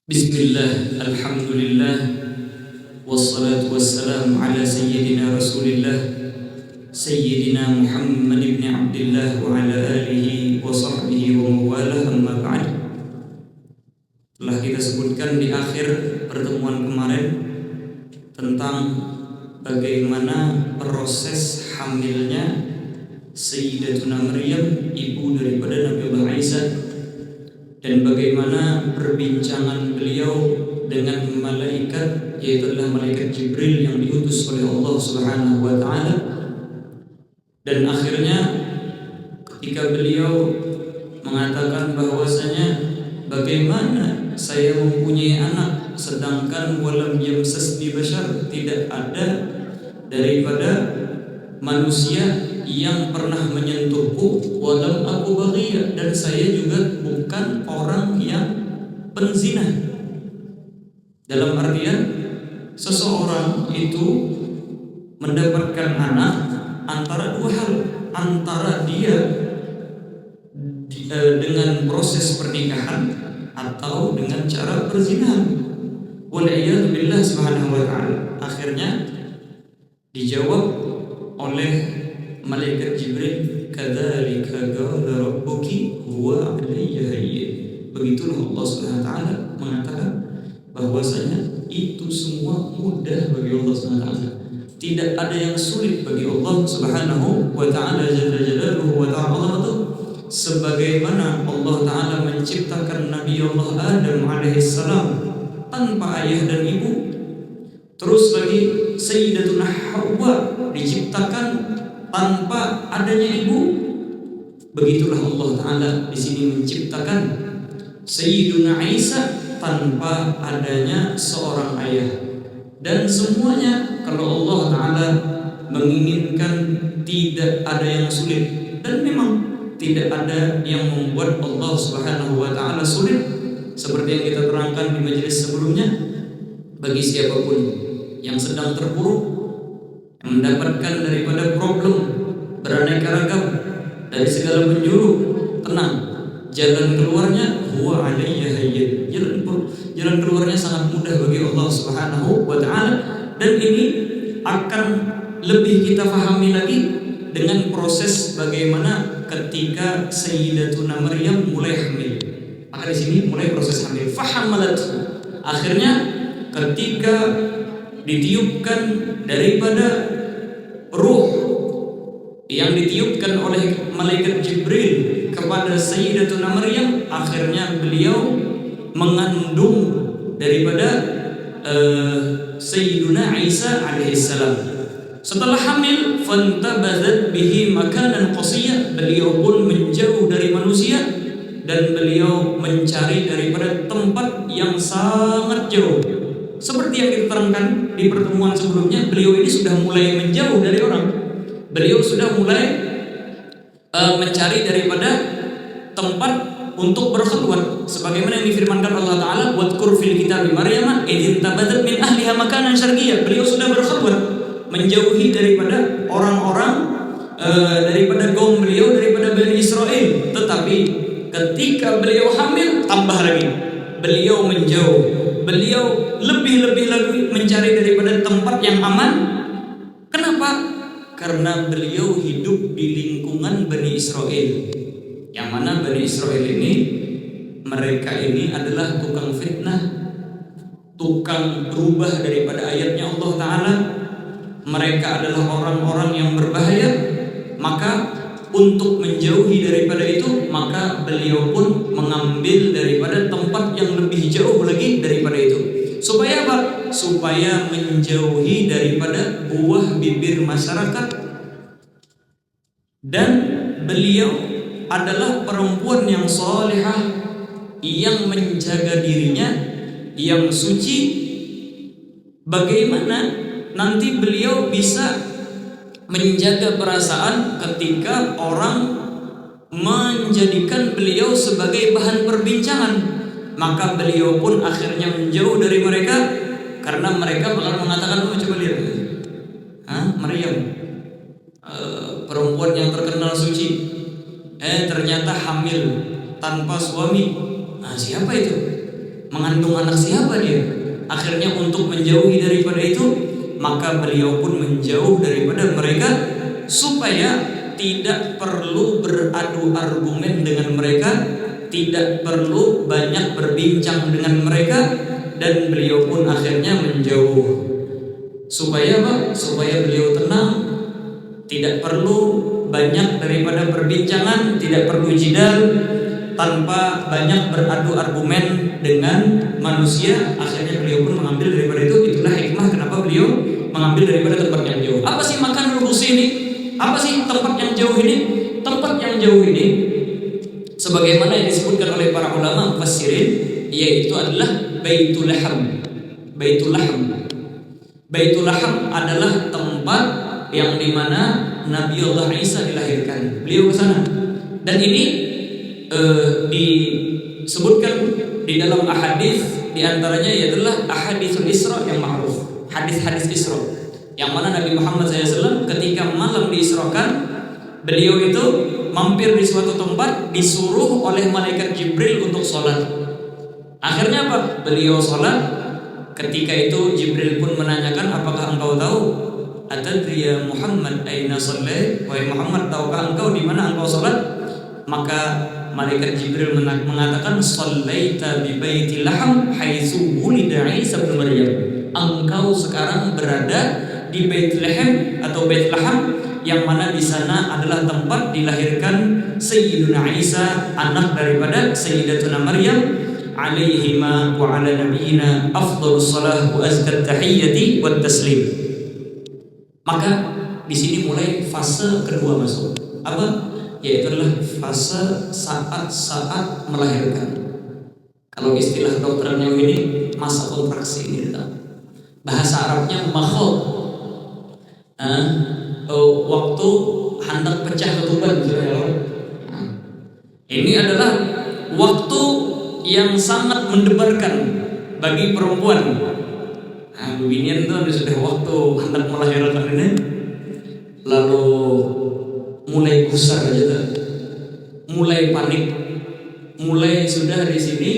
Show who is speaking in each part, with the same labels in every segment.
Speaker 1: Bismillah, alhamdulillah, wassalatu wassalamu ala sayyidina rasulillah Sayyidina Muhammad ibn Abdillah wa ala alihi wa sahbihi wa mawalah, amma ba'd. Telah kita sebutkan di akhir pertemuan kemarin tentang bagaimana proses hamilnya Sayyidatuna Maryam, ibu daripada Nabi Allah Isa, dan bagaimana perbincangan beliau dengan malaikat, yaitu adalah malaikat Jibril yang diutus oleh Allah Subhanahu wa taala. Dan akhirnya ketika beliau mengatakan bahwasanya bagaimana saya mempunyai anak sedangkan walam yamsasni bashar, tidak ada daripada manusia yang pernah menyentuhku, walam aku baghiyah, dan saya juga bukan orang yang penzina. Dalam artian seseorang itu mendapatkan anak antara dua hal, antara dia dengan proses pernikahan atau dengan cara perzinahan. Wal'iyadu billah subhanahu wa ta'ala. Akhirnya dijawab oleh malaikat Jibril, kadzalika qala rabbuki huwa 'alayya hayyin. Begitulah Allah Subhanahu wa taala mengatakan bahwasanya itu semua mudah bagi Allah Subhanahu wa taala. Tidak ada yang sulit bagi Allah Subhanahu wa taala jalla jalaluhu wa ta'ala, sebagaimana Allah taala menciptakan Nabi Allah Adam alaihissalam tanpa ayah dan ibu. Terus lagi Sayyidatuna Hawa diciptakan tanpa adanya ibu. Begitulah Allah taala di sini menciptakan Sayyiduna Isa tanpa adanya seorang ayah. Dan semuanya kalau Allah taala menginginkan tidak ada yang sulit, dan memang tidak ada yang membuat Allah Subhanahu wa taala sulit. Seperti yang kita terangkan di majelis sebelumnya, bagi siapapun yang sedang terpuruk, yang mendapatkan daripada problem beraneka ragam dari segala penjuru, tenang, jalan keluarnya huwa 'alayya hayyin. Jalan keluarnya sangat mudah bagi Allah Subhanahu wa taala. Dan ini akan lebih kita pahami lagi dengan proses bagaimana ketika Sayyidatuna Maryam mulai hamil. Maka di sini mulai proses hamil. Fahamalat. Akhirnya ketika ditiupkan daripada ruh yang ditiupkan oleh malaikat Jibril kepada Sayyidatuna Maryam, akhirnya beliau mengandung daripada Sayyiduna Isa alaihissalam. Setelah hamil, fantabazat bihi makanan qasiyya, beliau pun menjauh dari manusia dan beliau mencari daripada tempat yang sangat jauh. Seperti yang kita terangkan di pertemuan sebelumnya, beliau ini sudah mulai menjauh dari orang. Beliau sudah mulai mencari daripada tempat untuk berkhulwat, sebagaimana yang difirmankan Allah taala, wadkur fil kitab Maryam idh tabadat min ahliha makanan syarqiyya. Beliau sudah berkhulwat, menjauhi daripada orang-orang, daripada kaum beliau, daripada Bani Israel. Tetapi ketika beliau hamil, tambah lagi beliau menjauh. Beliau lebih-lebih lagi mencari daripada tempat yang aman. Kenapa? Karena beliau hidup di lingkungan Bani Israel, yang mana Bani Israel ini, mereka ini adalah tukang fitnah, tukang berubah daripada ayatnya Allah Ta'ala. Mereka adalah orang-orang yang berbahaya. Maka untuk menjauhi daripada itu, maka beliau pun mengambil daripada tempat yang lebih jauh lagi daripada itu. Supaya apa? Supaya menjauhi daripada buah bibir masyarakat. Dan beliau adalah perempuan yang salihah, yang menjaga dirinya, yang suci. Bagaimana nanti beliau bisa menjaga perasaan ketika orang menjadikan beliau sebagai bahan perbincangan? Maka beliau pun akhirnya menjauh dari mereka, karena mereka bakal mengatakan, oh coba lihat, Maryam, perempuan yang terkenal suci, ternyata hamil tanpa suami. Siapa itu? Mengandung anak siapa dia? Akhirnya untuk menjauhi daripada itu, maka beliau pun menjauh daripada mereka supaya tidak perlu beradu argumen dengan mereka, tidak perlu banyak berbincang dengan mereka, dan beliau pun akhirnya menjauh. Supaya apa? Supaya beliau tenang, tidak perlu banyak daripada perbincangan, tidak perlu jidal, tanpa banyak beradu argumen dengan manusia. Akhirnya beliau pun mengambil daripada itu. Itulah hikmah kenapa beliau mengambil daripada tempat yang jauh. Apa sih makan rubusi ini? Apa sih tempat yang jauh ini? Tempat yang jauh ini, sebagaimana yang disebutkan oleh para ulama mufassirin, yaitu adalah Baitul Laham. Baitul Laham. Baitul Laham adalah tempat yang dimana Nabi Allah Isa dilahirkan. Beliau ke sana. Dan ini disebutkan di dalam ahadits, diantaranya adalah ahaditsul Isra yang ma'ruf, hadis-hadis Isra, yang mana Nabi Muhammad SAW ketika malam diisrakan, beliau itu mampir di suatu tempat, disuruh oleh malaikat Jibril untuk sholat. Akhirnya apa? Beliau sholat. Ketika itu Jibril pun menanyakan, apakah engkau tahu? Atadri ya Muhammad aina sholli? Wahai Muhammad, tahukah engkau di mana engkau sholat? Maka malaikat Jibril mengatakan, shallaita bi baitil laham haitsu wulida Isa bin Maryam. Engkau sekarang berada di Baitul Laham atau Baitul Laham, yang mana di sana adalah tempat dilahirkan Sayyiduna Isa, anak daripada Sayyidatuna Maryam, alaihima wa ala nabiyina afdhalus salah wa azkat tahiyyati wat taslim. Maka di sini mulai fase kedua masuk. Apa? Yaitu adalah fase saat melahirkan. Kalau istilah dokternya ini masa kontraksi ini, bahasa Arabnya makhod. Waktu hendak pecah ketuban, ini adalah waktu yang sangat mendebarkan bagi perempuan. Beginian tuh sudah waktu hendak melahirkan ini, lalu mulai gusar aja, mulai panik, mulai sudah di sini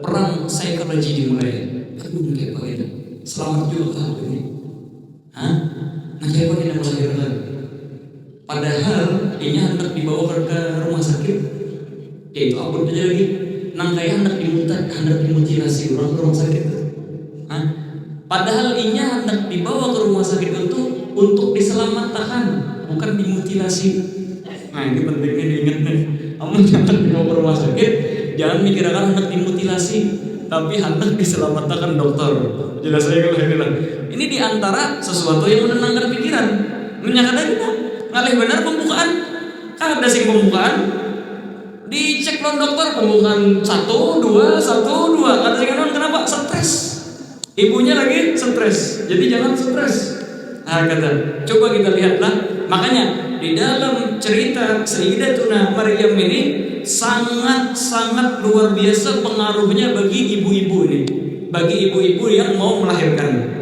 Speaker 1: perang psikologi dimulai. Aduh, kayak bagaimana? Selamat juga ini. Nanti apa kita melahirkan? Padahal ini hendak dibawa ke rumah sakit. Itu apa aja lagi? Nangkaya hendak dimutilasi orang ke rumah sakit. Padahal ini hendak dibawa ke rumah sakit untuk diselamatkan, bukan dimutilasi. Nah, ini pentingnya diingat nih. Kamu jangan dibawa ke rumah sakit, jangan mikirkan hendak dimutilasi, tapi hendak diselamatkan dokter. Jelas saya kalau ini lah. Ini diantara sesuatu yang menenangkan pikiran. Menyatakan kita ngalih benar pembukaan. Kan ada sing pembukaan, dicek lawan dokter pembukaan 1, 2, 1, 2. Ada sing kenapa? Stres. Ibunya lagi stres. Jadi jangan stres. Kata. Coba kita lihatlah. Makanya di dalam cerita Sayyidatuna Maryam ini sangat luar biasa pengaruhnya bagi ibu-ibu ini, bagi ibu-ibu yang mau melahirkan.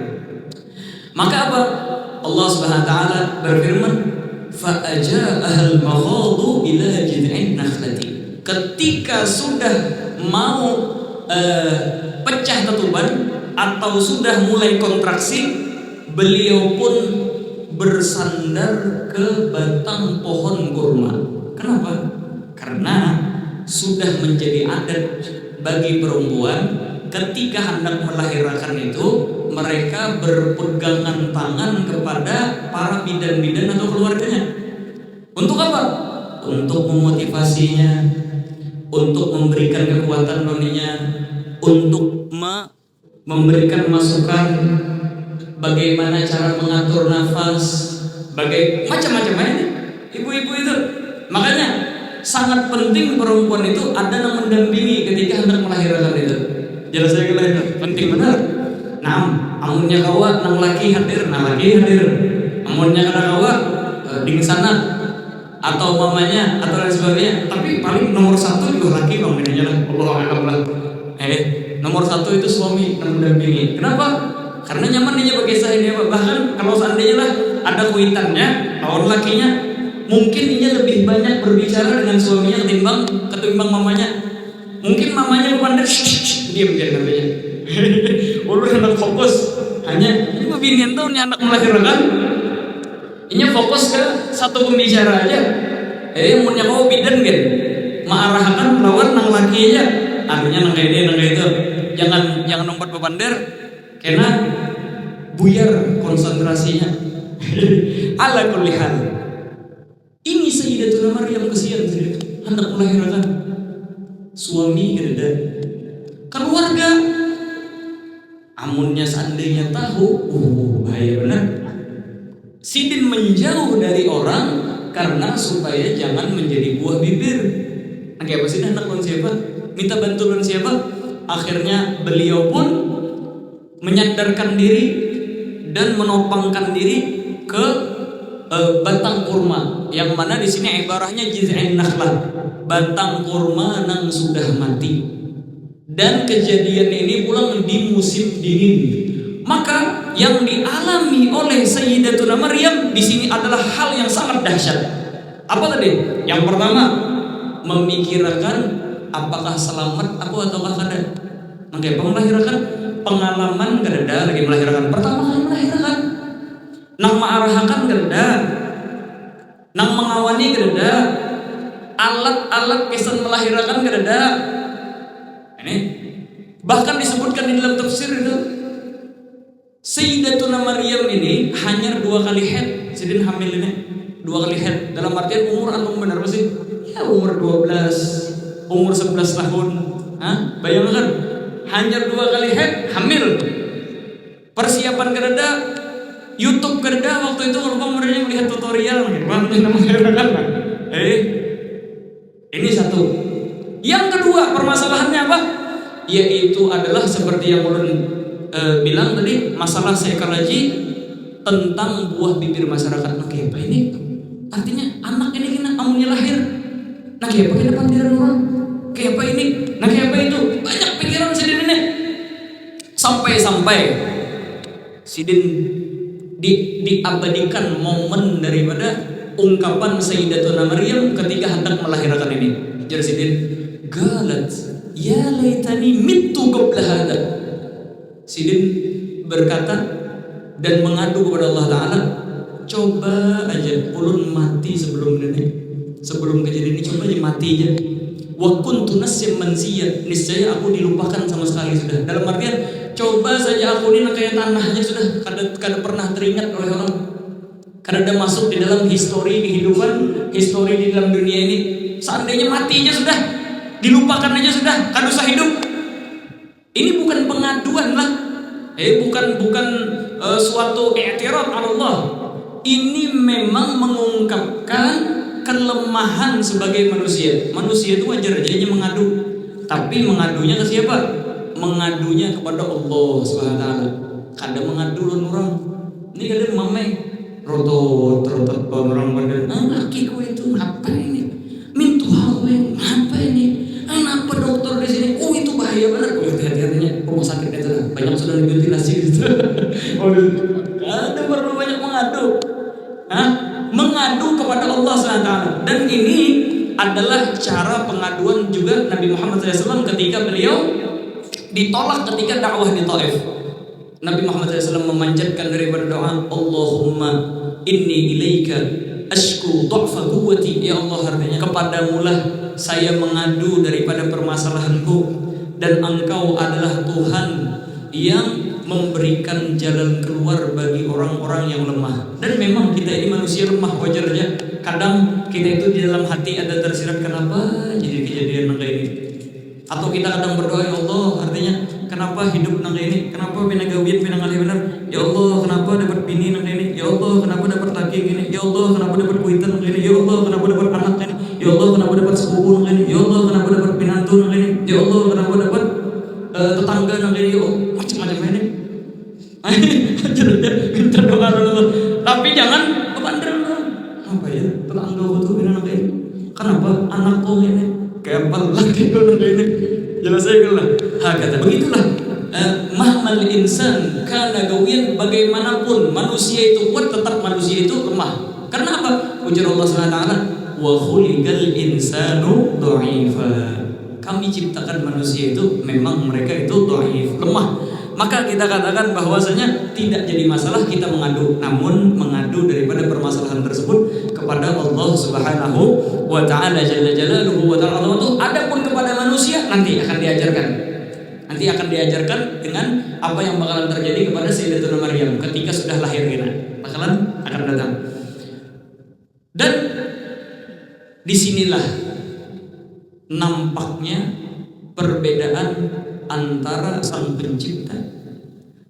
Speaker 1: Maka apa? Allah Subhanahu wa taala berfirman, fa aja'ahal maghadu ila jid'in nakhlati. Ketika sudah mau pecah ketuban atau sudah mulai kontraksi, beliau pun bersandar ke batang pohon kurma. Kenapa? Karena sudah menjadi adat bagi perempuan ketika hendak melahirkan itu, mereka berpegangan tangan kepada para bidan-bidan atau keluarganya. Untuk apa? Untuk memotivasinya, untuk memberikan kekuatan noninya, untuk memberikan masukan bagaimana cara mengatur nafas, macam-macam aja ibu-ibu itu. Makanya sangat penting perempuan itu ada yang mendampingi ketika hendak melahirkan itu. Jelas saya kira penting benar. Nah, amunnya kawa nang laki hadir, amunnya kada kawa di sana atau mamanya atau lain sebagainya. Tapi paling nomor 1 juga laki bang, ini lah. Allah. Nomor 1 itu suami yang mendampingi. Kenapa? Karena nyaman dia pakai saya. Bahkan kalau seandainya lah ada kuitannya lawan lakinya, mungkin dia lebih banyak berbicara dengan suaminya ketimbang mamanya. Mungkin mamanya pandai diam dia namanya. Ulun anak fokus hanya ini binian tuh anak melahirkan. Ini fokus ke satu pembicara aja. Munnya kau bidan kan, mengarahkan lawan nang laki aja. Artinya nang ini nang itu. Jangan nompat bepander, karena buyar konsentrasinya. Ala kulli hal. Ini Sayyidatuna Maryam kesian hendak melahirkan. Suami gereda, keluarga. Amunnya seandainya tahu, bahaya benar. Sidin menjauh dari orang karena supaya jangan menjadi buah bibir. Nah, kayak apa sih anak lawan siapa? Minta bantuan siapa? Akhirnya beliau pun menyadarkan diri dan menopangkan diri ke batang kurma, yang mana di sini ibarahnya jiz'in nakhlah, batang kurma nang sudah mati. Dan kejadian ini pulang di musim dingin. Maka yang dialami oleh Sayyidatuna Maryam di sini adalah hal yang sangat dahsyat. Apa tadi? Yang pertama, memikirkan apakah selamat aku ataukah kada. Oke, melahirkan pengalaman kada lagi melahirkan. Pertama kali melahirkan. Nang mengarahkan kada, nang mengawani kada, alat-alat kesan melahirkan kada. Ini bahkan disebutkan di dalam tafsir itu Sayyidatuna Maryam ini hanya 2 kali haid. Sidin hamil ini 2 kali haid. Dalam artian umur antum benar apa sih? Ya umur 12, umur 11 tahun. Bayangkan hanya 2 kali haid hamil. Persiapan kereda, YouTube kereda waktu itu kalau mereka melihat tutorial ini satu. Yang kedua permasalahannya apa? Yaitu adalah seperti yang ulun bilang tadi, masalah psikologi tentang buah bibir masyarakat. Nah, kayak apa ini? Artinya anak ini kena amunnya lahir. Nah, kayak apa kena pandiran orang? Kayak apa ini? Nah, kayak apa itu? Banyak pikiran sidin ini. Sampai sidin diabadikan momen daripada ungkapan Sayyidatuna Maryam ketika hendak melahirkan ini. Jadi sidin galat, ya laitani mittu qabla hada. Sidin berkata dan mengadu kepada Allah Ta'ala, coba aja ulun mati sebelum ini, sebelum kejadian ini, coba aja mati aja. Wa kuntu nasyan mansiyah, niscaya aku dilupakan sama sekali sudah. Dalam artian coba saja aku ini kayak tanahnya sudah kada pernah teringat oleh orang, kada ada masuk di dalam histori kehidupan, histori di dalam dunia ini. Seandainya matinya sudah, dilupakan aja sudah, kada usah hidup. Ini bukan pengaduan lah, bukan suatu i'tirad ala Allah. Ini memang mengungkapkan kelemahan sebagai manusia. Manusia itu wajar aja mengadu, tapi mengadunya ke siapa? Mengadunya kepada Allah Subhanahu wa taala. Kada mengadu orang. Ini kada mamai rotot orang pada laki ku itu apa ini? Mintu hawe apa ini? Kenapa dokter di sini? Oh, itu bahaya banget. Oh, hati-hatinya rumah sakit itu banyak sudah diventilasi gitu. Ada perlu banyak mengadu. Mengadu kepada Allah SWT. Dan ini adalah cara pengaduan juga Nabi Muhammad SAW ketika beliau ditolak ketika dakwah di Taif. Nabi Muhammad SAW memanjatkan daripada doa, Allahumma inni ilaika ashku dha'fa quwwati. Ya Allah, artinya kepadamulah saya mengadu daripada permasalahanku, dan Engkau adalah Tuhan yang memberikan jalan keluar bagi orang-orang yang lemah. Dan memang kita ini manusia lemah, wajar aja. Kadang kita itu di dalam hati ada tersirat, kenapa jadi kejadian kayak ini. Atau kita kadang berdoa, ya Allah, artinya kenapa hidup nang ini, kenapa bina gawian bina ngalih benar, ya Allah, kenapa dapat bini nang ini, ya Allah, kenapa dapat laki gini, ya Allah, kenapa dapat kuitan nang ini, ya Allah, kenapa dapat anak ini, ya Allah, kenapa dapat sepupu nang ini, ya Allah, kenapa dapat pinantu nang ini, ya Allah, kenapa dapat tetangga nang ini, oh, macam-macam ini. Kita doa dulu, tapi jangan kebanderan. Apa ya, tetangga itu bina nang ini, kenapa anakku ini kayak apa lagi nang ini. Jelas saya lah. Kata begitulah. Mahmal insan kana gawian, bagaimanapun manusia itu kuat, tetap manusia itu lemah. Karena apa? Ujar Allah SWT, wa khuliqal insanu dha'ifa. Kami ciptakan manusia itu memang mereka itu dhaif, lemah. Maka kita katakan bahwasanya tidak jadi masalah kita mengadu, namun mengadu daripada permasalahan tersebut kepada Allah Subhanahu wa taala jalla jalaluhu wa ta'ala. Adapun kepada manusia nanti akan diajarkan. Nanti akan diajarkan dengan apa yang bakalan terjadi kepada Sayyidatuna Maryam ketika sudah lahir kita. Bakalan akan datang. Dan disinilah nampaknya perbedaan antara sang pencipta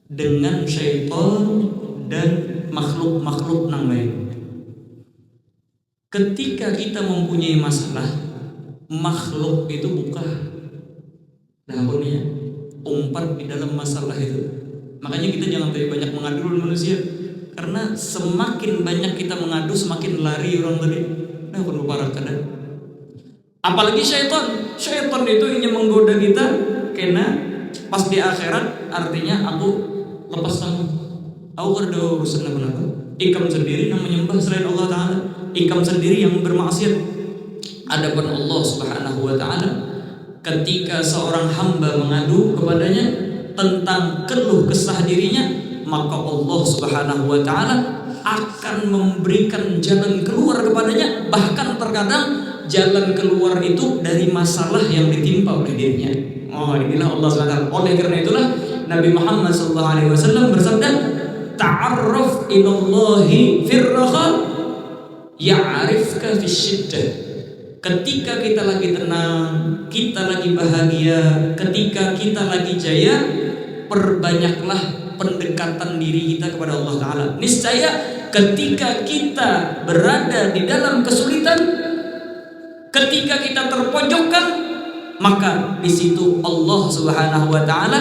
Speaker 1: dengan syaitan dan makhluk-makhluk yang lain. Ketika kita mempunyai masalah, makhluk itu buka daunnya, umpat di dalam masalah itu. Makanya kita jangan terlalu banyak mengadu manusia, karena semakin banyak kita mengadu, semakin lari orang tadi. Nah, perlu parah kadang. Apalagi syaitan itu ingin menggoda kita, karena pas di akhirat artinya aku lepas kamu, aku ada urusan apa? Ikam sendiri yang menyembah selain Allah Taala, ikam sendiri yang bermaksiat. Adapun Allah Subhanahu wa taala, ketika seorang hamba mengadu kepadanya tentang keluh kesah dirinya, maka Allah Subhanahu wa taala akan memberikan jalan keluar kepadanya. Bahkan terkadang jalan keluar itu dari masalah yang ditimpa oleh dirinya. Oh, inilah Allah SWT. Oleh karena itulah Nabi Muhammad SAW bersabda, ta'arraf ilallahi firraha ya'rifka fisyiddah. Ketika kita lagi tenang, kita lagi bahagia, ketika kita lagi jaya, perbanyaklah pendekatan diri kita kepada Allah Ta'ala. Niscaya ketika kita berada di dalam kesulitan, ketika kita terpojokkan, maka di situ Allah Subhanahu wa taala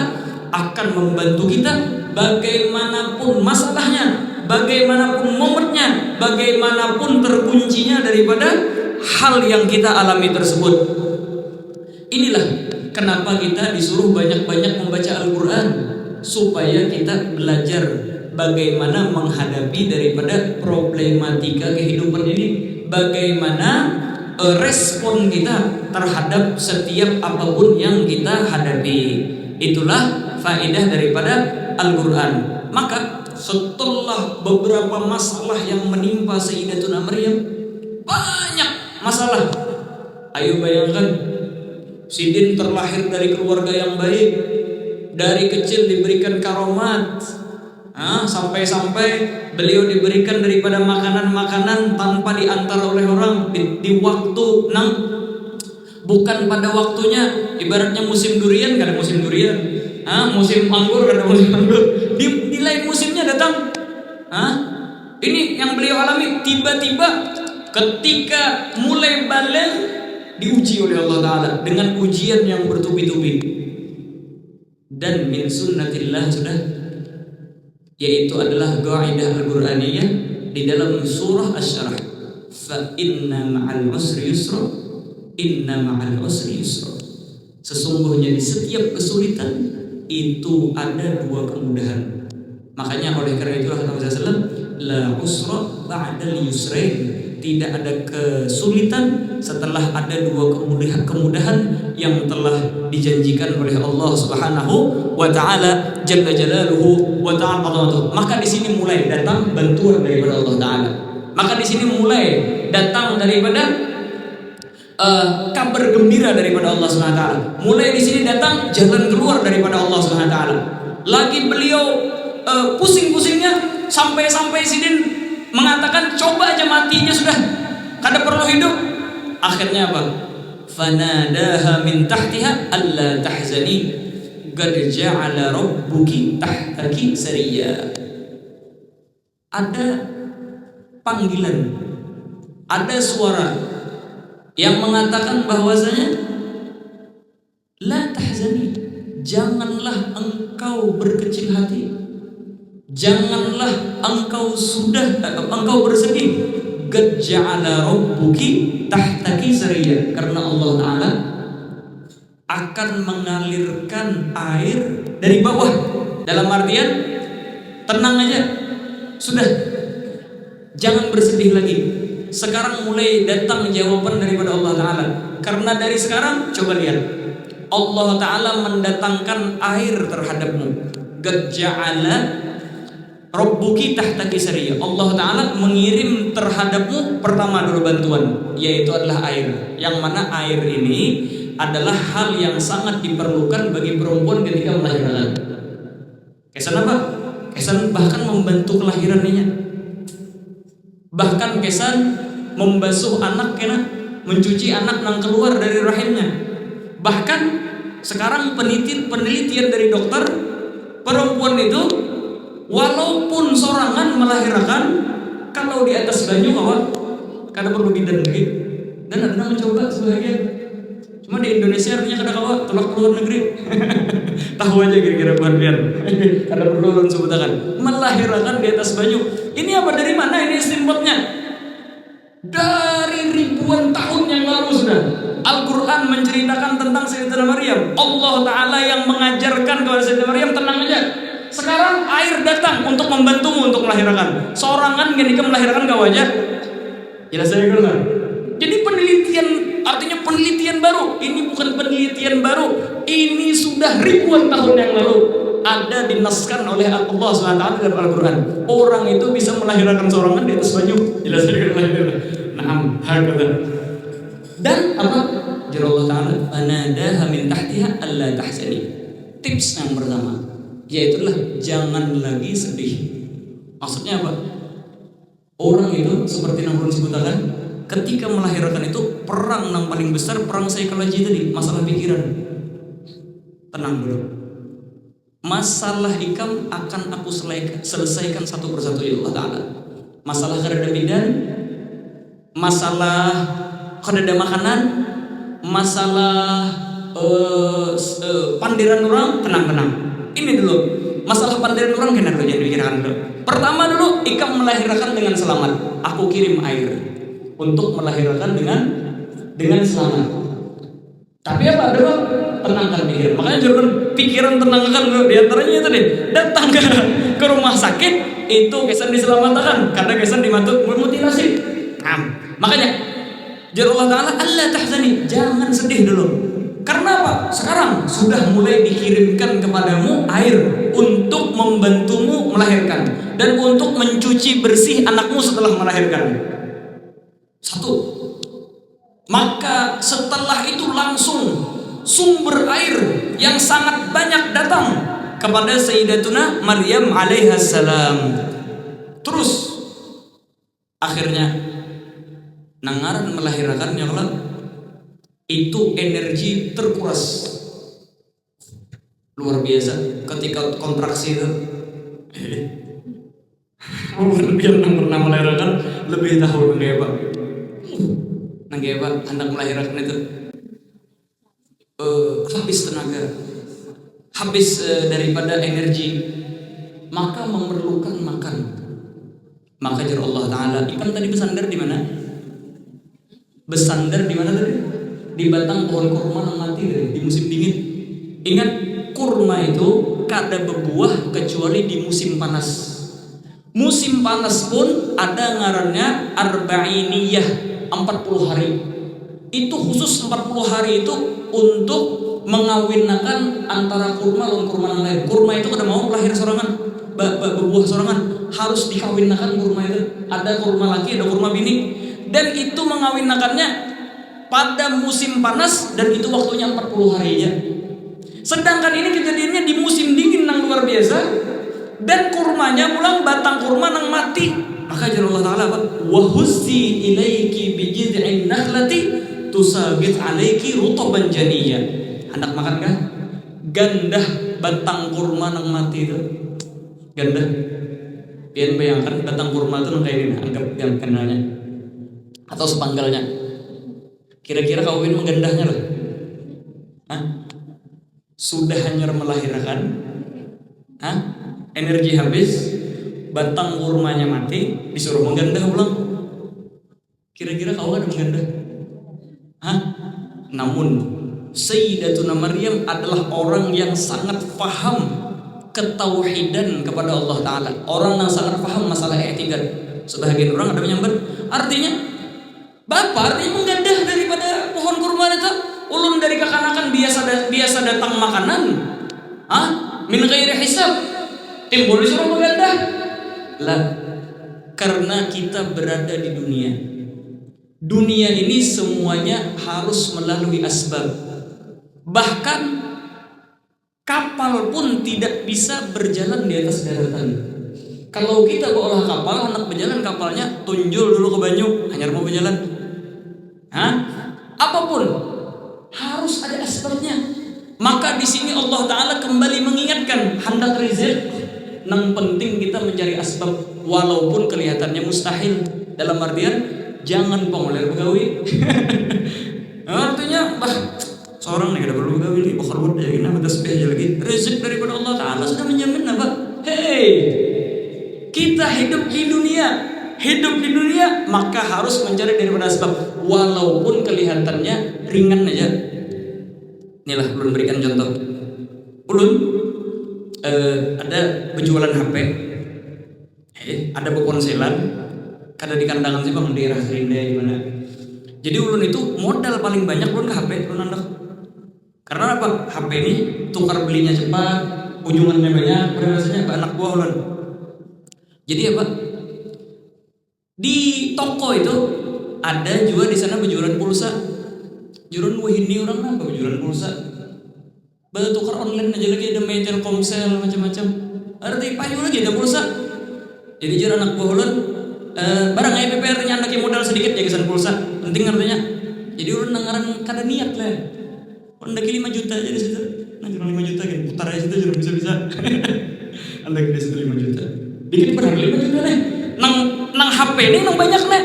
Speaker 1: akan membantu kita bagaimanapun masalahnya, bagaimanapun momennya, bagaimanapun terkuncinya daripada hal yang kita alami tersebut. Inilah kenapa kita disuruh banyak-banyak membaca Al-Qur'an, supaya kita belajar bagaimana menghadapi daripada problematika kehidupan ini, bagaimana respon kita terhadap setiap apapun yang kita hadapi. Itulah faedah daripada Al-Quran. Maka setelah beberapa masalah yang menimpa Sayyidatuna Maryam, banyak masalah. Ayo bayangkan, Sidin terlahir dari keluarga yang baik, dari kecil diberikan karomat, sampai-sampai beliau diberikan daripada makanan-makanan tanpa diantar oleh orang di waktu bukan pada waktunya. Ibaratnya musim durian kada musim durian, musim anggur kada musim anggur, di lain musimnya datang. Ini yang beliau alami. Tiba-tiba ketika mulai balik diuji oleh Allah Ta'ala dengan ujian yang bertubi-tubi. Dan min sunnatillah sudah, yaitu adalah qaidah Al-Qur'aniyah di dalam surah Asy-Syarah, fa inna ma'al usri yusra, inna ma'al usri yusra. Sesungguhnya di setiap kesulitan itu ada dua kemudahan. Makanya oleh karena itu kata Rasulullah SAW, la usra ba'dal yusrain, tidak ada kesulitan setelah ada dua kemudahan yang telah dijanjikan oleh Allah Subhanahu wa taala jalla jalaluhu wa ta'ala. Maka di sini mulai datang bantuan daripada Allah Taala. Maka di sini mulai datang daripada kabar gembira daripada Allah Subhanahu wa taala. Mulai di sini datang jalan keluar daripada Allah Subhanahu wa taala. Lagi beliau pusing-pusingnya sampai Sidin mengatakan coba aja matinya sudah, kada perlu hidup. Akhirnya apa? Fanadaha min tahtiha alla tahzani qad ja'ala rabbuki tahtaki sariya. Ada panggilan, ada suara yang mengatakan bahwasanya la tahzani, janganlah engkau berkecil hati, janganlah engkau bersedih. Qad ja'ala rabbuki tahtaki sariya, karena Allah Ta'ala akan mengalirkan air dari bawah. Dalam artian tenang aja, sudah, jangan bersedih lagi. Sekarang mulai datang jawaban daripada Allah Ta'ala. Karena dari sekarang coba lihat, Allah Ta'ala mendatangkan air terhadapmu. Qad ja'ala rabbuki tahtaki sariyah. Allah Ta'ala mengirim terhadapmu pertama dulu bantuan, yaitu adalah air. Yang mana air ini adalah hal yang sangat diperlukan bagi perempuan ketika melahirkan. Kesan apa? Kesan bahkan membantu kelahirannya. Bahkan kesan membasuh anak kena, mencuci anak yang keluar dari rahimnya. Bahkan sekarang penelitian dari dokter, perempuan itu walaupun sorangan melahirkan, kalau di atas banyu kada perlu bidan lagi. Dan ada mencoba sebagian. Cuma di Indonesia artinya kada kawa tolak keluar negeri. Tahu aja kira-kira bagian. Kada perlu ulun sebutakan. Melahirkan di atas banyu. Ini apa, dari mana ini istinbatnya? Dari ribuan tahun yang lalu sudah. Al-Quran menceritakan tentang Sayyidatina Maryam. Allah Ta'ala yang mengajarkan kepada Sayyidatina Maryam, tenang aja. Sekarang air datang untuk membantumu untuk melahirkan. Sorangan ketika melahirkan kau aja. Jelas saya dengar. Jadi penelitian, artinya penelitian baru. Ini bukan penelitian baru. Ini sudah ribuan tahun yang lalu. Ada dinaskan oleh Allah SWT dalam Al-Quran. Orang itu bisa melahirkan sorangan di atas banyu. Jelas saya dengar. Nah, hakata. Dan apa? Jalla Allah Ta'ala fanadaha min tahtiha alla tahzani. Tips yang pertama, yaitu jangan lagi sedih. Maksudnya apa? Orang itu seperti yang belum sebutkan, ketika melahirkan itu perang yang paling besar, perang psikologi tadi, masalah pikiran. Tenang dulu. Masalah ikam akan aku selesaikan satu persatu ya Allah Ta'ala. Masalah kada bidan, masalah kada ada makanan, masalah pandiran orang, tenang. Ini dulu. Masalah pandiran orang kena dulu, jangan dipikirkan dulu. Pertama dulu, ikam melahirkan dengan selamat. Aku kirim air untuk melahirkan dengan selamat. Tapi apa dulu? Tenangkan pikiran. Makanya jangan pikiran tenangkan dulu. Di antaranya itu deh, datang ke rumah sakit itu kesan diselamatkan karena kesan dimutilasi. Nah, makanya Allah Ta'ala Allah tahzani, jangan sedih dulu. Karena apa? Sekarang sudah mulai dikirimkan kepadamu air untuk membantumu melahirkan dan untuk mencuci bersih anakmu setelah melahirkan. Satu. Maka setelah itu langsung sumber air yang sangat banyak datang kepada Sayyidatuna Maryam alaihissalam. Terus akhirnya nangaran melahirkannya kalau itu energi terkuras luar biasa ketika kontraksi itu. Biar yang pernah melahirkan lebih tahu nangge pak anak melahirkan itu habis tenaga, habis daripada energi, maka memerlukan makan. Maka jar Allah Ta'ala, ikam tadi bersandar di mana? Bersandar di mana tadi? Di batang pohon kurma yang mati tadi, di musim dingin. Ingat, kurma itu kada berbuah kecuali di musim panas. Musim panas pun ada ngarannya arba'iniyah, 40 hari. Itu khusus 40 hari itu untuk mengawinkan antara kurma dan kurma yang lain. Kurma itu kada mau lahir sorangan, berbuah sorangan, harus dikawinkan kurma itu. Ada kurma laki, ada kurma bini. Dan itu mengawinkannya pada musim panas dan itu waktunya 40 hari aja. Sedangkan ini kejadiannya di musim dingin yang luar biasa dan kurmanya pulang batang kurma yang mati. Maka jalla Allah Ta'ala wa huzzi ilaiki bi jid'in nakhlati tusabit alaiki rutaban janiyya. Anak makan kan? Gandah batang kurma yang mati itu. Gandah. Pian bayangkan batang kurma itu kayak ini, anggap yang kenalnya atau sepanggalnya. Kira-kira kau ingin menggandahnya lah. Hah? Sudah hanya melahirkan, energi habis, batang kurmanya mati, disuruh menggandah ulang. Kira-kira kau ada menggandah? Namun Sayyidatuna Maryam adalah orang yang sangat paham ketauhidan kepada Allah Ta'ala. Orang yang sangat paham masalah i'tikad. Sebagian orang ada menyambat, artinya Bapak artinya menggandah daripada pohon kurma itu. ulun dari kekanakan biasa datang makanan, min ghairi hisab, timbul disuruh begandah. Lah, karena kita berada di dunia. Dunia ini semuanya harus melalui asbab. Bahkan kapal pun tidak bisa berjalan di atas daratan. Kalau kita bawa kapal, hendak berjalan kapalnya tunjul dulu ke banyu, hanya mau berjalan. Apapun harus ada asbabnya. Maka di sini Allah Ta'ala kembali mengingatkan hendak rezeki, yang penting kita mencari asbab walaupun kelihatannya mustahil. Dalam artian jangan pengoler begawi. Artinya seorang nih ada perlu begawi nih, bakal buat ya gini, ada tasbih aja lagi. Rezeki daripada Allah Ta'ala sudah menjamin apa? Hei, kita hidup di dunia, maka harus mencari daripada asbab walaupun kelihatannya ringan aja. Inilah ulun berikan contoh. Ulun ada penjualan HP, ada beponselan, kada di kandangan sih bang, di daerah Serinda di mana. Jadi ulun itu modal paling banyak ulun ke HP ulun andak. Karena apa? HP ini tukar belinya cepat, ujungannya banyak, berasanya ke anak buah ulun. Jadi apa? Di toko itu ada juga di sana penjualan pulsa. Jurun wahini orang apa penjualan pulsa? Baru tukar online aja lagi, ada Telkomsel macam-macam. Arti payu lagi ada pulsa. Jadi jurun anak buah ulun barang PPR-nya anak modal sedikit ya kesan pulsa. Penting artinya. Jadi ulun nangaran kada niat lah. Undaki 5 juta aja di situ. Nah, jurun 5 juta kan putar aja situ jurun bisa-bisa. Andaki di situ 5 juta. Dikit berapa 5 juta nih. Nang HP ini nang banyak nih.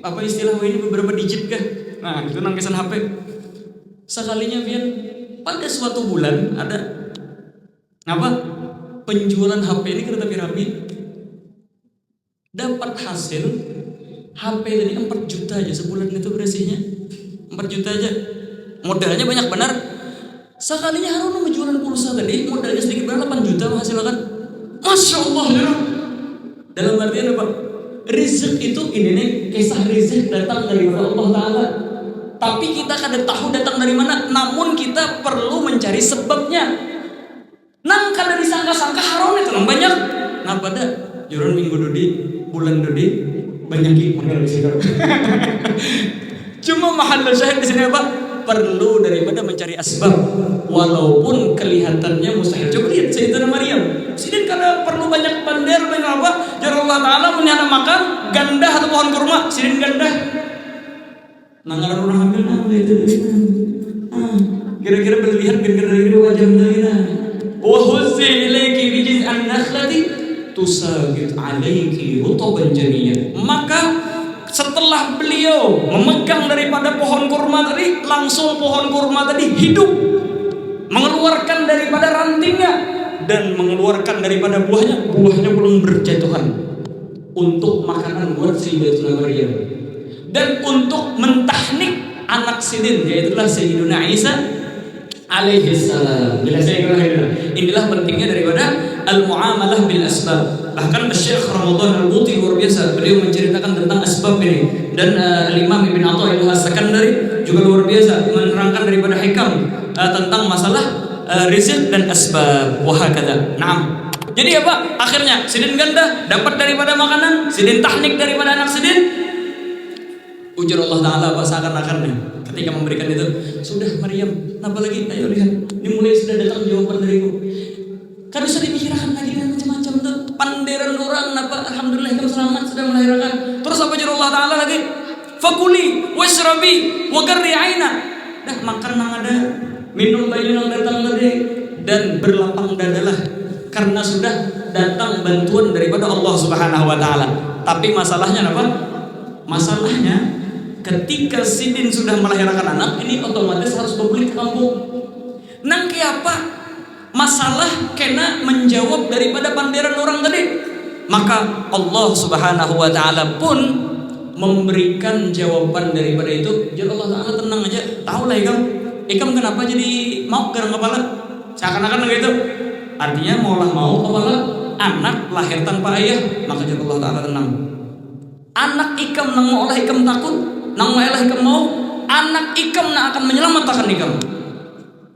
Speaker 1: Apa istilah ini beberapa digit kah? Nah, itu nang kesan HP. Sekalinya biar pada suatu bulan ada apa? Penjualan HP ini kereta piramid. Dapat hasil HP tadi 4 juta aja sebulan itu bersihnya. 4 juta aja. Modalnya banyak benar. Sekalinya harus menjualan pulsa tadi modalnya sedikit berapa 8 juta menghasilkan. Masya Allah ya. Dalam artian apa? Rezeki itu ini nih, kisah rezeki datang dari Allah Ta'ala. Tapi kita kadang tahu datang dari mana. Namun kita perlu mencari sebabnya. Nang kada disangka-sangka haram itu nang banyak. Nah pada jurun minggu dodi, bulan dodi banyak modal di sini. Cuma mahal syahid di sini apa? Perlu daripada mencari asbab walaupun kelihatannya mustahil. Coba lihat Sayyidatina Maryam. Sidin kada perlu banyak bandar banyak apa? Jar Allah Ta'ala menyana makan ganda atau pohon kurma. Sidin ganda. Nangaran orang hamil nah itu. Kira-kira berlihat kira-kira ini wajah menina. Wa huzzi ilayki bi jiz'an nakhlati tusaqit alayki rutban janiyyan. Maka setelah beliau memegang daripada pohon kurma tadi, langsung pohon kurma tadi hidup, mengeluarkan daripada rantingnya dan mengeluarkan daripada buahnya belum berjatuhan untuk makanan buat Sayyidatina Maryam dan untuk mentahnik anak sidin, yaitulah Sayyiduna Isa alaihi salam. Inilah pentingnya daripada al-muamalah bil asbab. Bahkan Syekh Ramadan Al-Buti luar biasa, beliau menceritakan tentang asbab ini. Dan Imam Ibn Athaillah As-Sakandari juga luar biasa menerangkan daripada hikam tentang masalah rizq dan asbab. Wahakadha. Naam. Jadi apa? Akhirnya sidin ganda dapat daripada makanan, sidin tahnik daripada anak sidin. Ujar Allah Ta'ala seakan-akan ketika memberikan itu, sudah Maryam, apa lagi? Ayo lihat, ini mulai sudah datang jawaban dariku. Kan bisa dipikirkan lagi dan macam-macam tuh. Panderan orang apa? Alhamdulillah kamu selamat sudah melahirkan. Terus apa ujar Allah Ta'ala lagi? Fakuli washrabi wa qarri aina. Dah makan nang ada, minum bayi nang datang tadi dan berlapang dadalah karena sudah datang bantuan daripada Allah Subhanahu wa taala. Tapi masalahnya apa? Masalahnya ketika sidin sudah melahirkan anak ini otomatis harus berbalik ke kampung. Nang apa? Masalah kena menjawab daripada panderan orang tadi. Maka Allah Subhanahu wa taala pun memberikan jawaban daripada itu. Jadi Allah Ta'ala tenang aja. Tahu lah ikam kenapa jadi mau garang kepala? Seakan-akan begitu. Artinya maulah mau kepala anak lahir tanpa ayah. Maka Allah Ta'ala tenang. Anak ikam nang mau ikam takut, nang mau ikam mau
Speaker 2: anak ikam na akan menyelamatkan ikam.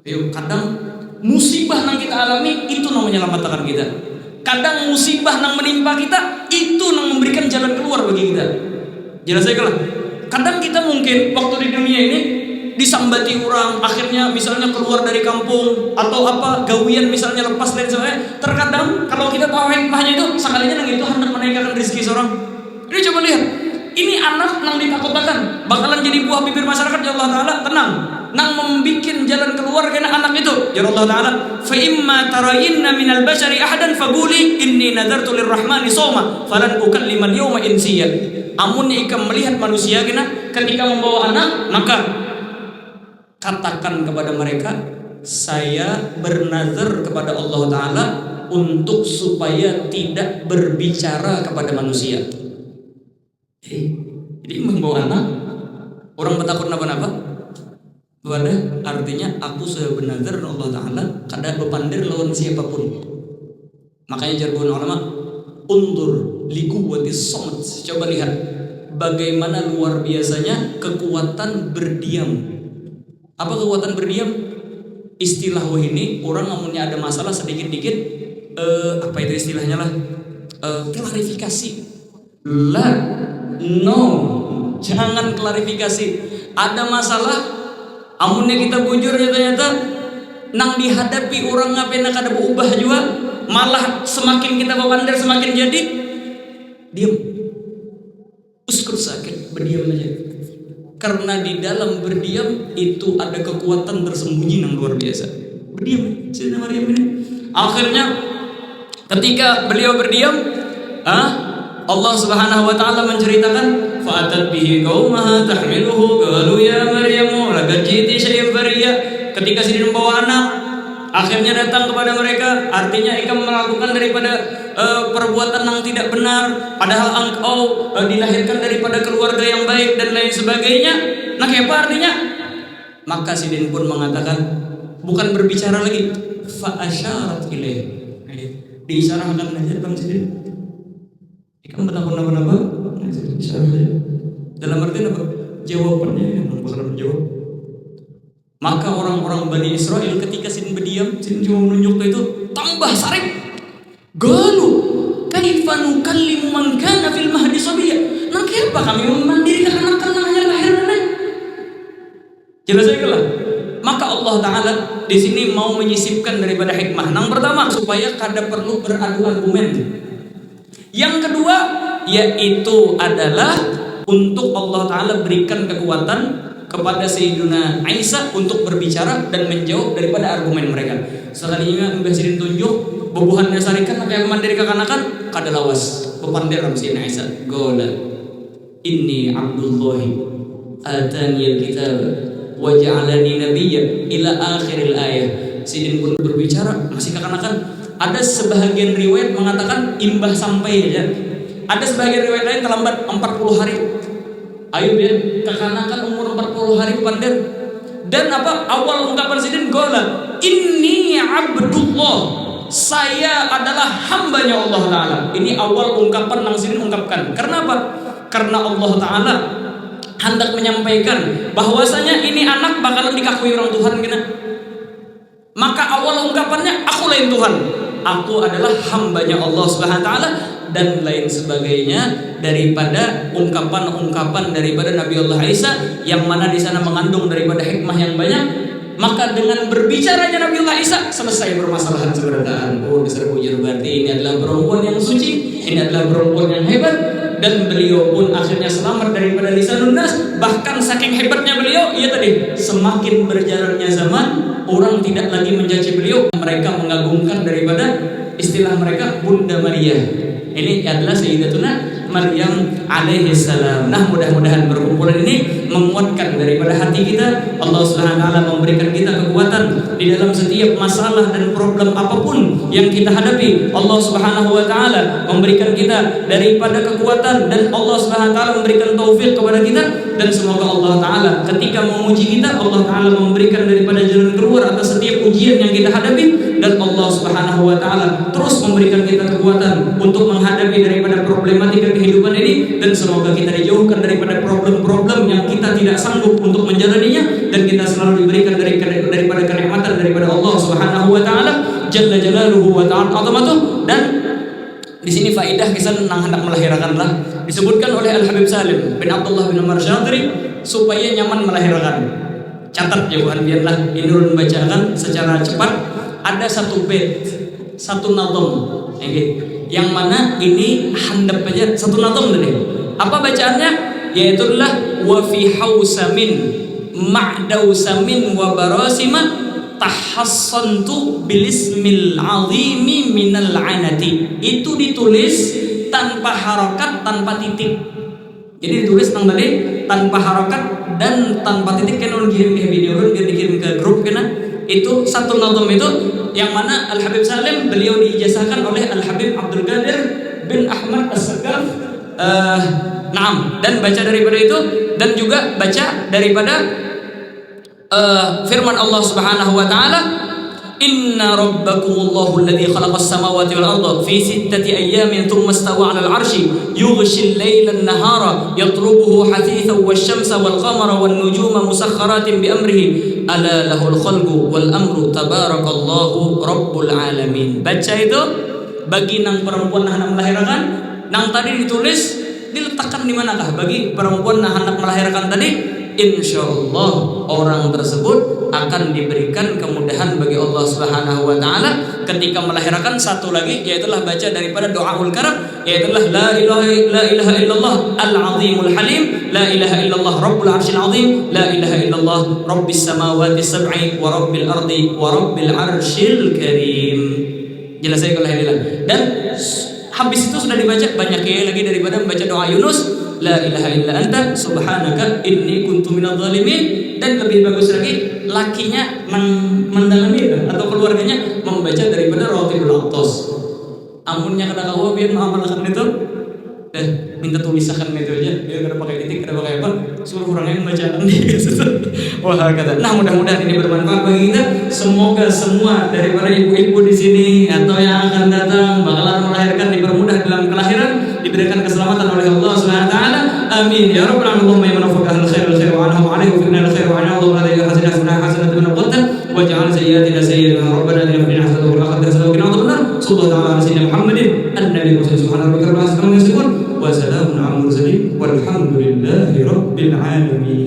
Speaker 2: Ayo, kadang musibah yang kita alami itu yang menyelamatkan kita. Kadang musibah yang menimpa kita itu yang memberikan jalan keluar bagi kita. Jelas saya kalau kadang kita mungkin waktu di dunia ini disambati orang, akhirnya misalnya keluar dari kampung atau apa gawian misalnya lepas dan sebagainya. Terkadang kalau kita tahu hikmahnya itu sekalinya yang itu hendak menaikkan rezeki seorang. Ini coba lihat, ini anak nang ditakutkan bakalan jadi buah bibir masyarakat. Ya Allah Taala tenang, nang membikin jalan keluar kena anak itu. Ya Allah Taala, fa imma tarayinna minal bashari ahadan faquli inni nadartu lirrahmani shawma falan ukallima al-yawma insiya. Amunnya ikam melihat manusia kena ketika membawa anak, maka katakan kepada mereka, saya bernazar kepada Allah Ta'ala untuk supaya tidak berbicara kepada manusia. Jadi membawa anak, orang bertakut napa-napa, wadah artinya aku sudah bernazar Allah Ta'ala kada bepandir lawan siapapun. Makanya jargon ulama, undur likuwatis somat. Coba lihat bagaimana luar biasanya kekuatan berdiam. Apa kekuatan berdiam? Istilah ini orang amunnya ada masalah sedikit-dikit apa itu istilahnya lah? Klarifikasi. Lah, no, jangan klarifikasi. Ada masalah, amunnya kita bujur ternyata nang dihadapi orang ngapain kada berubah juga, malah semakin kita bawander semakin jadi diam. Uskut sakit, berdiam aja. Karena di dalam berdiam itu ada kekuatan tersembunyi yang luar biasa. Berdiam, Sayyidina Maryam ini. Akhirnya ketika beliau berdiam, Allah Subhanahu wa taala menceritakan, fa'atat bihi qaumaha tahmiluhu qalu ya Maryamu laqad ji'ti syai'an fariya. Ketika Sidin membawa anak, akhirnya datang kepada mereka, artinya ikam melakukan daripada perbuatan yang tidak benar, padahal engkau dilahirkan daripada keluarga yang baik dan lain sebagainya. Nah, apa artinya? Maka Sidin pun mengatakan, bukan berbicara lagi, fa asyarat ilaih. Diisyaratkan aja Bang Sidin. Ikam bertakun apa-apa? Dalam arti apa? Jawabannya yang bakal menjawab. Maka orang-orang Bani Israel ketika Sidin berdiam, Sidin cuma menunjuk itu, tambah sarip. Galu, kaifa nukallimu man kana fil mahdi sabiyya. Nang kenapa kami memandirikan anak yang hanya lahir dan jelas aja lah. Maka Allah Taala di sini mau menyisipkan daripada hikmah. Yang pertama, supaya kada perlu beradu argumen. Yang kedua, yaitu adalah untuk Allah Taala berikan kekuatan kepada Sayyiduna Isa untuk berbicara dan menjawab daripada argumen mereka. Sekalinya Mbah Sidin tunjuk bubuhannya sarikan kayak mandiri kekanakan kada lawas pepandir Sayyidina Isa. Gola inni Abdullahi atani alkitab wa ja'alani nabiyyan ila akhiril ayah. Sidin pun berbicara masih kekanakan. Ada sebahagian riwayat mengatakan imbah sampai aja. Ada sebagian riwayat lain terlambat 40 hari. Ayub ya, kekanakan umur 40 hari pandir. Dan apa awal ungkapan Sidin gola inni Abdullah, saya adalah hambanya Allah Ta'ala. Ini awal ungkapan yang Sidin ungkapkan. Karena apa? Karena Allah Ta'ala hendak menyampaikan bahwasanya ini anak bakalan dikakui orang Tuhan kena. Maka awal ungkapannya aku lain Tuhan, aku adalah hambanya Allah Subhanahu Wa Ta'ala dan lain sebagainya daripada ungkapan-ungkapan daripada Nabi Allah Isa yang mana di sana mengandung daripada hikmah yang banyak. Maka dengan berbicaranya Nabi Allah Isa selesai permasalahan keberadaan. Oh, besar bujur berarti ini adalah perempuan yang suci, ini adalah perempuan yang hebat, dan beliau pun akhirnya selamat daripada lisanun nas. Bahkan saking hebatnya beliau, iya tadi semakin berjalannya zaman, orang tidak lagi mencaci beliau, mereka mengagungkan daripada istilah mereka Bunda Maria. Ini adalah Sayyidatuna Maryam alaihi salam. Nah, mudah-mudahan perkumpulan ini menguatkan daripada hati kita. Allah Subhanahu wa taala memberikan kita kekuatan di dalam setiap masalah dan problem apapun yang kita hadapi. Allah Subhanahu wa taala memberikan kita daripada kekuatan dan Allah Subhanahu wa taala memberikan taufik kepada kita dan semoga Allah Ta'ala ketika menguji kita, Allah Ta'ala memberikan daripada jalan keluar atas setiap ujian yang kita hadapi, dan Allah Subhanahu wa Ta'ala terus memberikan kita kekuatan untuk menghadapi daripada problematika kehidupan ini, dan semoga kita dijauhkan daripada problem-problem yang kita tidak sanggup untuk menjalaninya, dan kita selalu diberikan daripada kenikmatan daripada Allah Subhanahu wa Ta'ala Jalla Jalaluhu wa Ta'ala azamatuh. Dan di sini faidah kisah tentang hendak melahirkan lah disebutkan oleh Al Habib Salim bin Abdullah bin Umar Syadri supaya nyaman melahirkan. Catat jawaban biarlah ini ulun bacakan secara cepat. Ada satu bait, satu nazam, yang mana ini handap aja satu nazam tadi. Apa bacaannya? Yaitulah wa fi hausamin ma'dausamin wa barasima tahassantu bilismil azimi minal anati. Itu ditulis tanpa harokat, tanpa titik. Jadi ditulis tentang tadi tanpa harokat dan tanpa titik. Kan orang kirim ke video, orang dikirim ke grup kena. Itu satu nazam itu yang mana Al Habib Salim beliau diijazahkan oleh Al Habib Abdul Qadir bin Ahmad As-Sakaf. Naam, dan baca daripada itu, dan juga baca daripada firman Allah Subhanahu wa Ta'ala, inna rabbakumullahu alladhi khalaqas samawati wal arda fi sittati ayyamin thumma istawa 'alal 'arsyi yughshil laila an-nahara yatlubuhu hathithan wasyamsa wal qamara wan nujuma musakhkharatin bi amrihi ala lahul khalqu wal amru tabarakallahu rabbul alamin. Baca itu bagi nang perempuan hendak melahirkan, nang tadi ditulis diletakkan di manakah bagi perempuan yang hendak melahirkan tadi. Insyaallah orang tersebut akan diberikan kemudahan bagi Allah Subhanahu wa Ta'ala ketika melahirkan. Satu lagi yaitulah baca daripada doaul karam, yaitulah la ilaha illallah al-azimul halim, la ilaha illallah rabbul arsyil azim, la ilaha illallah rabbis samawati sab'i wa rabbil ardi wa rabbil arsyil karim. Jelas saya kalau ini. Dan habis itu sudah dibaca banyak lagi daripada membaca doa Yunus, la ilaha illa anta subhanaka inni kuntu minadh dhalimin. Dan lebih bagus lagi lakinya mendalami atau keluarganya membaca daripada Ratibul Aqtas. Amunnya kada kau biar mengamalkan itu, minta tulisakan itu aja, biar kada pakai titik, kada pakai apa, suruh orangnya membacakan dia. Wah kata. Nah mudah-mudahan ini bermanfaat bagi kita. Semoga semua daripada ibu-ibu di sini atau yang akan datang bakalan melahirkan dipermudah dalam kelahiran, diberikan keselamatan oleh Allah Subhanahu wa Ta'ala. Amin ya rabbal alamin. Allahumma ya manafaqahal khair wa anhu wa alaihi wa fi'na al-khair wa anhu wa alaihi hasanatan min al-qadar wa ja'al sayyiatina sayyidan rabbana inna hasanatan wa akhiratan hasanatan wa qina adhaban. Sallallahu ala sayyidina Muhammadin an-nabiy wa subhanahu wa ta'ala wa salamun ala al-mursalin walhamdulillahi rabbil alamin.